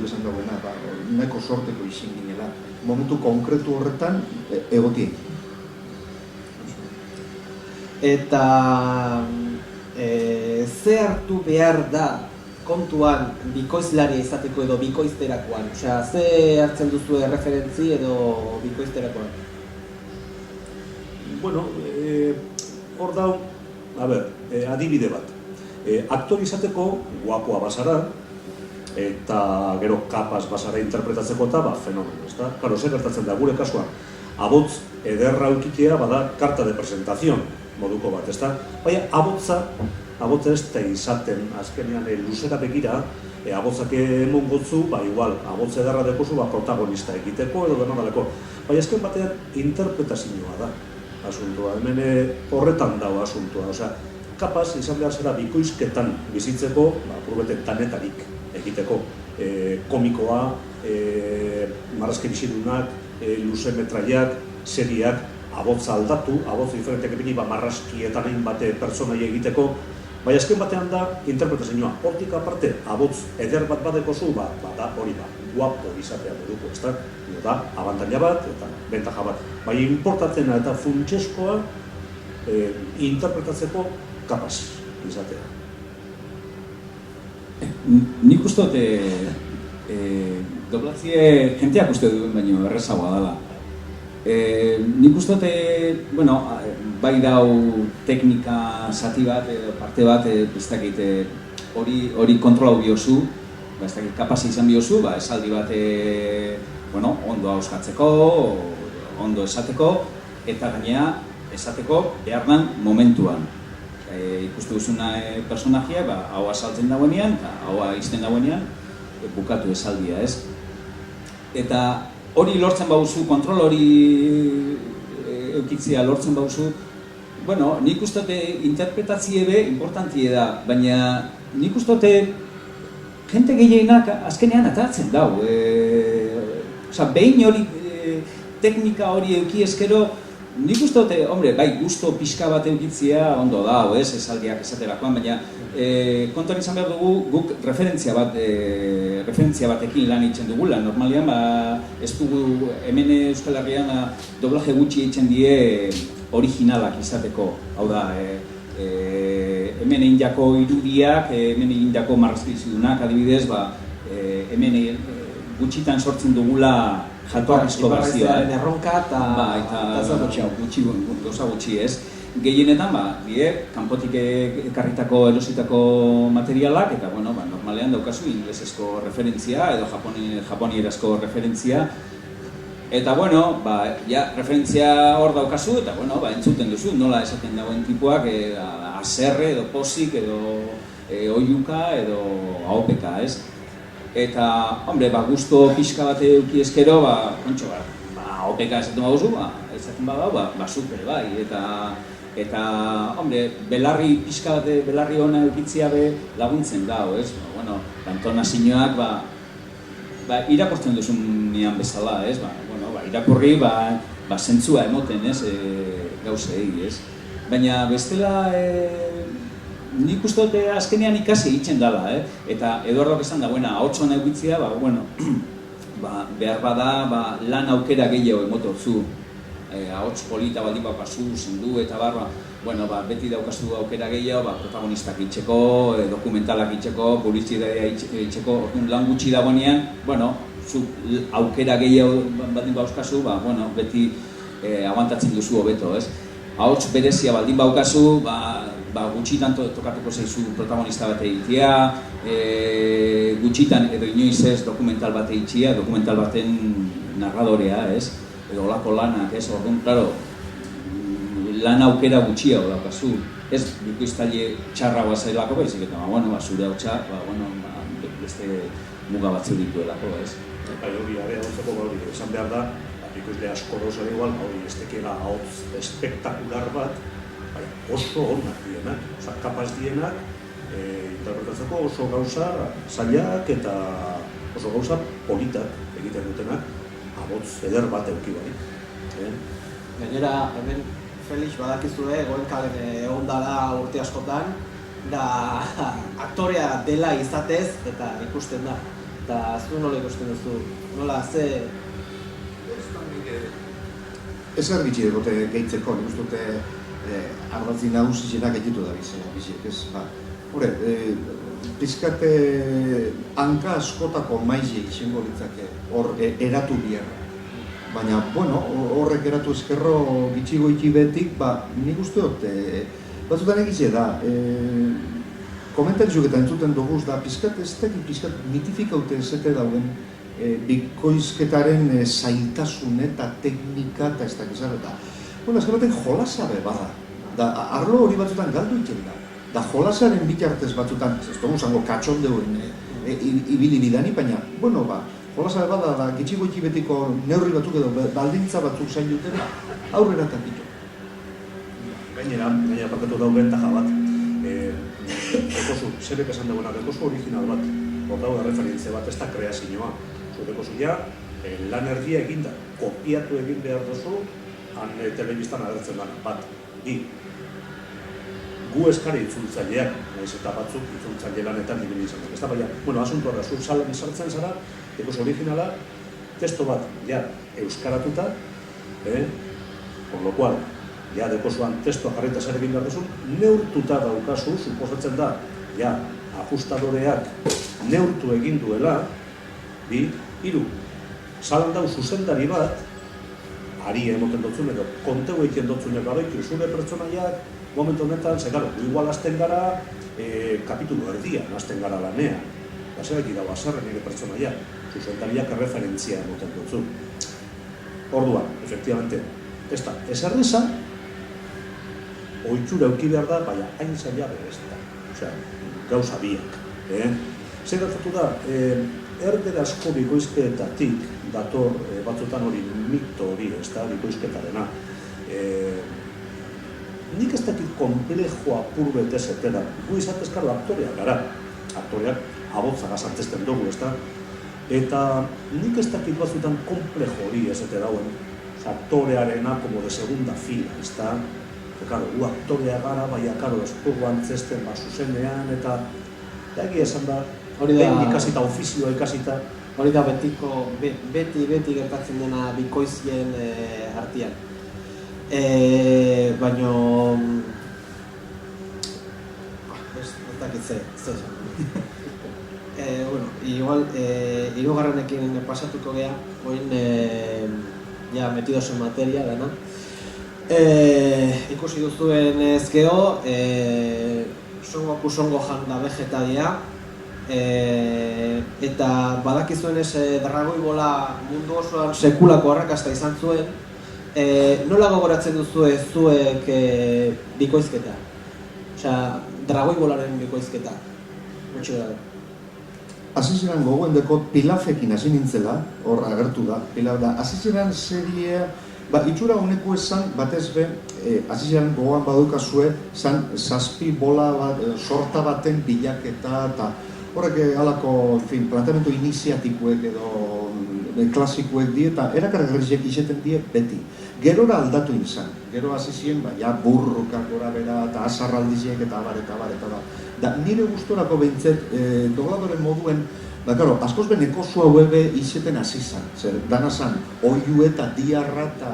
zuk esan dagoena, nahiko sorteko izin ginela. Momentu konkretu horretan, egotie. Eta ze hartu behar da kontuan bikoizlaria izateko edo bikoizterakoan? Osea, ze hartzen duzu referentzi edo bikoizterakoan? Bueno, hor dau, adibide bat. Aktor izateko guapoa bazara, eta gero kapaz bazara interpretatzeko eta fenomeno, ezta? Claro, zer gertatzen da, gure kasuan, abotz ederra eukitea bada karta de presentación moduko bat, ezta? Baina, abotza ez da izaten, azkenean luzera begira, abotzak emon gotzu, igual, abotz ederra dekozu, protagonista egiteko edo denodaleko. Baina, azken batean, interpretazioa da asuntua, hemen horretan dago asuntua, osea, kapaz izan behar zera bikoizketan bizitzeko, purbeten tanetarik egiteko, komikoa, marrazki bizidunak, luze metraiak, seriak, abotza aldatu, abotza diferentek epini marrazkietan egin bate pertsonai egiteko, baina azken batean da interpretazioa. Hortik aparte, abotz eder bat badekozu, da hori guapo izatea moduko, ez da, abantaila bat eta bentaja bat. Baina importatzena eta funtseskoa interpretatzeko kapaz izatea. Nik uste doblatzie jenteak uste duen baino errezagoa dela. Nik uste bai dau teknika zati bat, parte bat, ez dakit hori kontrolau biozu, ez dakit kapaz izan biozu, esaldi bat ondo hauskatzeko, ondo esateko, eta gainera esateko behar den momentuan. Ikustu duzuna personajea, hau asaltzen dagoenean, eta hau izten dagoenean, bukatu esaldia, ez? Eta hori lortzen bauzu, kontrol hori eukitzea lortzen bauzu, nik ustote interpretatzie be importantie da, baina nik ustote jente gehienak azkenean atatzen dau. Behin hori, teknika hori euki eskero, nik ustote, bai, gusto pixka bat eukitzea ondo da, esaldiak esaterakoan, baina kontuan izan behar dugu guk referentzia batekin lan itzen dugula. Normalian, ez dugu hemen Euskal Herrian doblaje gutxi itzen die originalak izateko. Hau da, hemen egin jako irudiak, hemen egin jako marrazkizudunak, adibidez, hemen gutxitan sortzen dugula jatorrizko bazioa. Ibarrezaren erronka eta gauza gutxi ez. Gehienetan, kanpotik ekarritako erositako materialak, eta normalean daukazu inglesezko referentzia edo japonierazko referentzia. Eta, referentzia hor daukazu, eta, entzuten duzu, nola esaten dagoen tipuak, aserre edo posik edo oiuka edo ahopeka, ez? Eta, gusto pixka bat euki eskero, ahopeka esaten baduzu, esaten badau, super, bai, eta, belarri pixka bat, belarri ona eukitzia laguntzen dago, ez? Entonazioak, irakurtzen duzun nian bezala, ez? Irakurri, zentzua emoten, ez? Gauzei, ez? Baina, bestela, nik uste dute azkenean ikasi egiten dela, eta Eduardok esan dagoena, ahots hona eukitzia, behar bada lan aukera gehiago emototzu. Ahots polita baldin bakazu, zendu eta beti daukazu aukera gehiago, protagonistak itxeko, dokumentalak itxeko, publizitatea itxeko, lan gutxi dagoenean, zu aukera gehiago baldin bauskazu, beti aguantatzen duzu hobeto, ez? Ahots berezia baldin baukazu, gutxitan tokatuko zaizu protagonista bat egitea, gutxitan edo inoiz ez dokumental bat egitea, dokumental baten narradorea, ez? Edo olako lanak, ez? Orduan, klaro, lan aukera gutxiago daukazu. Ez bikoiztaile txarragoa zailako baizik, eta zure hautsa, beste muga batzu dituelako, ez? Hori, hori, esan behar da, bikoizle asko dozer igual, hori ez tekela hotz espektakular bat, oso onak dienak, kapaz dienak, interpretatzeko oso gauza zailak eta oso gauza politak egiten dutenak, abotz eder bat euki bai. Gainera, hemen Felix badakizue, Goenkalen egon dela urte askotan, da aktorea dela izatez, eta ikusten da. Eta zu nola ikusten duzu? Nola, ze... Ez ergitzi egote gehitzeko, nik uste dute ardatzi nagusizienak egitu da biziek, ez? Hore, pizkate hanka askotako maize izango litzake hor eratu biherra. Baina, bueno, horrek eratu ezkerro gitxi-goiti betik, nik uste dut, batzutan egitze da, komentarizuak eta entzuten duguz da, pizkat mitifikaute ezete dauen bikoizketaren zailtasun eta teknika eta ez dakiz eta. Bueno, azken baten jolasabe bada. Da, arlo hori batzutan galdu iten da. Da jolasaren bitartez batzutan, ez dugu zango katxondeuen ibili bidani, baina, bueno, jolasabe bada da gitxi-goiti betiko neurri batzuk edo baldintza batzuk zain duten aurrera takitu. Gainera parkatu dago bentaja bat. Dekozu, zerek esan dagoena, dekozu original bat, hor dago referentzia bat, ez da kreazioa. Dekozu ja, lan erdia eginda, kopiatu egin behar duzu, han telebistan agertzen dana, bat. Gu eskari itzultzaileak, nahiz eta batzuk itzultzaile lanetan ibili izanak. Ez da baina, asuntu horra, zur salan izartzen zara, dekozu originala, testo bat, ja, euskaratuta, por lo cual, ja, dekozuan testoa jarrita zer egin behar duzun, neurtuta daukazu, suposatzen da, ja, ajustadoreak neurtu egin duela, 2, 3, salan dau zuzendari bat, ari emoten dutzun edo, konteu egiten dutzunek abaitu, zure pertsonaiak, momentu honetan, igual hasten gara, kapitulu erdian hasten gara lanean, zer eki dago azarren nire pertsonaiak, zuzendariak erreferentzia emoten dutzu. Orduan, efectivamente, ez da, ez erreza, oitxura euki behar da, baina hain zaila ez da. Osea, gauza biak. Zer gertatu da, erderazko bikoizketatik dator batzutan hori mito hori, ez da, bikoizketarena. Nik ez dakit komplejo apurbet ez etera. Gu izatezkaro aktoreak gara. Aktoreak abotza gazantzezten dugu, ez da. Eta nik ez dakit batzutan komplejo hori ez etera dauen. Aktorearena como de segunda fila, ez da. Karo, gu aktorea gara, baina karo, ez dugu antzesten zuzenean, eta egia esan da, ikasita, ofizioa ikasita. Hori da beti gertatzen dena bikoizien artean. Baina... ez dakit ze esan. Bueno, igual, hirugarrenekin pasatuko gea, oin ja metidos en materia dana. Ikusi duzuen ezkeo, Son Goku Son Gohan da vegetaria, eta badakizuen ez Dragoi Bola mundu osoan sekulako arrakasta izan zuen, nola gogoratzen duzu zuek bikoizketa? Osea, Dragoi Bolaren bikoizketa, gutxi da. Hasi ziren gogoen dekot Pilafekin hasi nintzela, hor agertu da, Pilaf da, hasi ziren serie, itxura honeko esan, batez be, hasi ziren gogoan badukazue, zan zazpi bola bat, sorta baten bilaketa, eta horrek alako, planteamendu iniziatikoek edo klasikoek die, eta erakargarriak izeten die beti. Gerora aldatu izan, gero hasi ziren, burrukak gora bera, eta azarraldiziek, eta abar. Da, nire gustorako behintzet, dobladoren moduen, askoz beneko zua huebe izeten hasi zan. Zer, dana zan, oiu eta diarra eta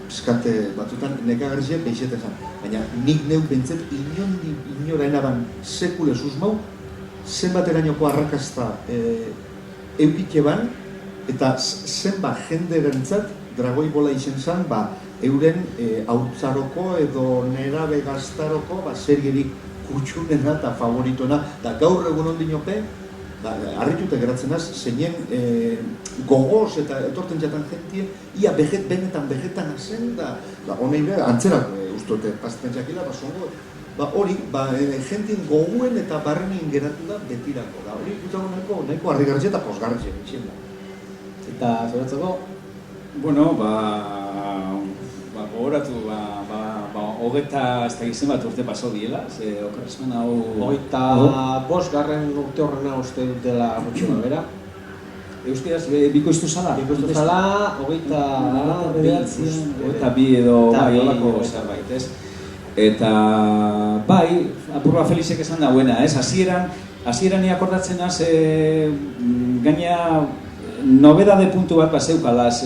pizkate batzutan nekagarriziek behizeten zan. Baina nik neuk behintzet inora enaban sekule susmau, zenbaterainoko arrakasta eukitxe ban, eta zenbat jenderentzat Dragoi Bola izen zan, euren hautzaroko edo nerabe gaztaroko serierik kutxunena eta favorituena, da gaur egun ondinope, harritute geratzen az, zeinen gogoz eta etorten jatan jentie, ia benetan vegetan azen, da honei be, antzerak ustote pasten jakila, zongo, hori, jentien goguen eta barrenin geratu da betirako, da hori ikutzako nahiko harrigarri eta posgarri zen da. Eta zoratzeko? Bueno, gogoratu, hogeta ez da gizien bat urte paso diela, ze okerrezman hau... Hogeita bosgarren urte horrena uste dutela gutxuna bera. Euskaraz, bikoiztu zala? Bikoiztu zala, hogeita bi edo olako zerbait, ez? Eta, apurra Felixek esan dauena, ez? Hasieran ni akordatzen az, gaina nobedade puntu bat bazeukalaz,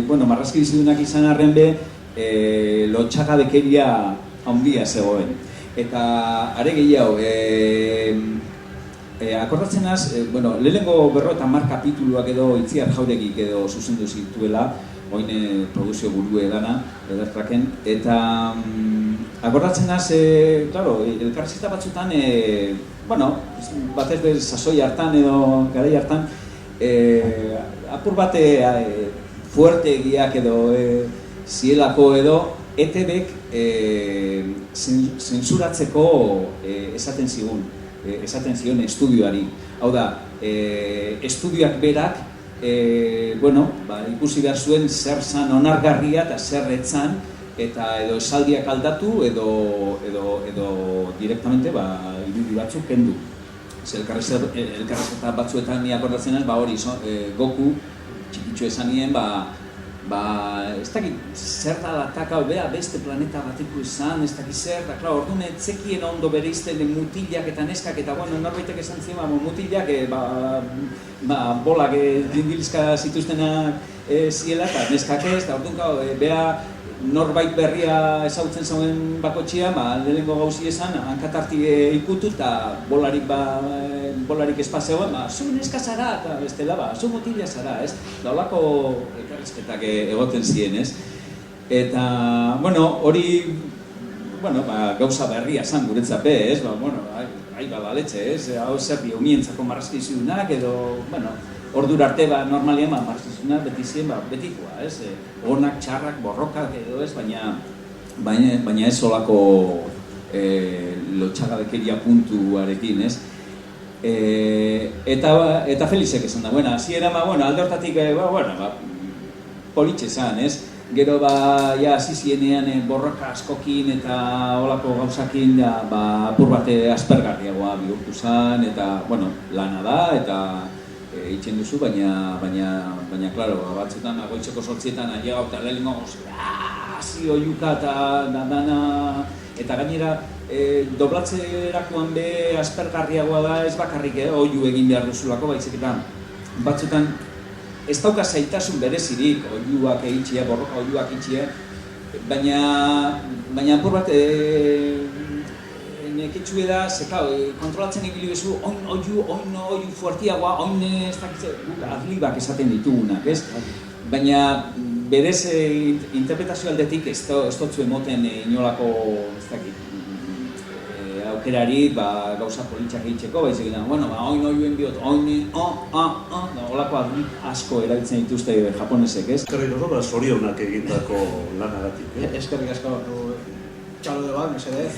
bueno, marrazki bizidunak izan arren be, lotxagabekeria handia zegoen. Eta are gehiago, akordatzen az, bueno, lehenengo 50 kapituluak edo Itziar Jauregik edo zuzendu zituela, oin produzio buru edana, edertraken, eta akordatzen az, claro, elkarrizketa batzutan, bueno, batez bez sasoi hartan edo garai hartan, apur bate fuertegiak edo zielako edo, ETBek zentsuratzeko esaten zion estudioari. Hau da, estudioak berak, bueno, ikusi behar zuen zer zan onargarria eta zer etzan, eta edo esaldiak aldatu edo direktamente irudi batzuk kendu. Elkarrizketa batzuetan ni akordatzen ez, hori Goku txikitxo esan nien, ez dakit zer da lataka beste planeta bateko izan, ez dakit zer, da, klar, orduan etzekien ondo bereizten mutilak eta neskak, eta bueno, norbaitek esan ziren, mutilak, bolak dindilizka zituztenak ziela, eta neskak ez, eta orduan, beha norbait berria ezagutzen zauen bakotxia, lehenengo gauzi esan, hankatarti ikutu eta bolarik espazeoen, zu neska zara, eta bestela, zu mutila zara, ez? Da holako elkarrizketak egoten ziren, ez? Eta, bueno, hori, gauza berria zan guretzat be, ez? Baletxe, ez? Hau zer biomientzako marrazki zidunak, edo, ordura arte, normalian, marrazkizunak beti ziren, betikoa, ez? Onak, txarrak, borrokak edo ez, baina ez olako lotxagabekeria puntuarekin, ez? Eta Felixek esan da, hasiera, alde hortatik, politxe zan, ez? Gero, hasi zienean borroka askokin eta olako gauzakin, apur bate aspergarriagoa bihurtu zan, eta, lana da, eta itxen duzu, baina, klaro, batzutan, goitzeko 8etan, ailega eta lehenengo, hasi oiuka eta dana, eta gainera, doblatzerakoan be aspergarriagoa da, ez bakarrik oiu egin behar duzulako, baizik eta batzutan, ez dauka zaitasun berezirik, oiuak egitxia, borroka oiuak egitxia, baina apur bat, neketxue da, kontrolatzen egin bezu, oin fuertiagoa, oin ez dakitze, adlibak esaten ditugunak, ez? Baina berez interpretazio aldetik ez dutzu emoten inolako, ez dakit, aukerari gauza politxak egitxeko, baizik egin, oin oiuen bihot, oin, olako adlib asko erabiltzen dituzte japonesek, ez? Eskerrik asko, zorionak egindako lanagatik. Eskerrik asko, txalo de bat, mesedez.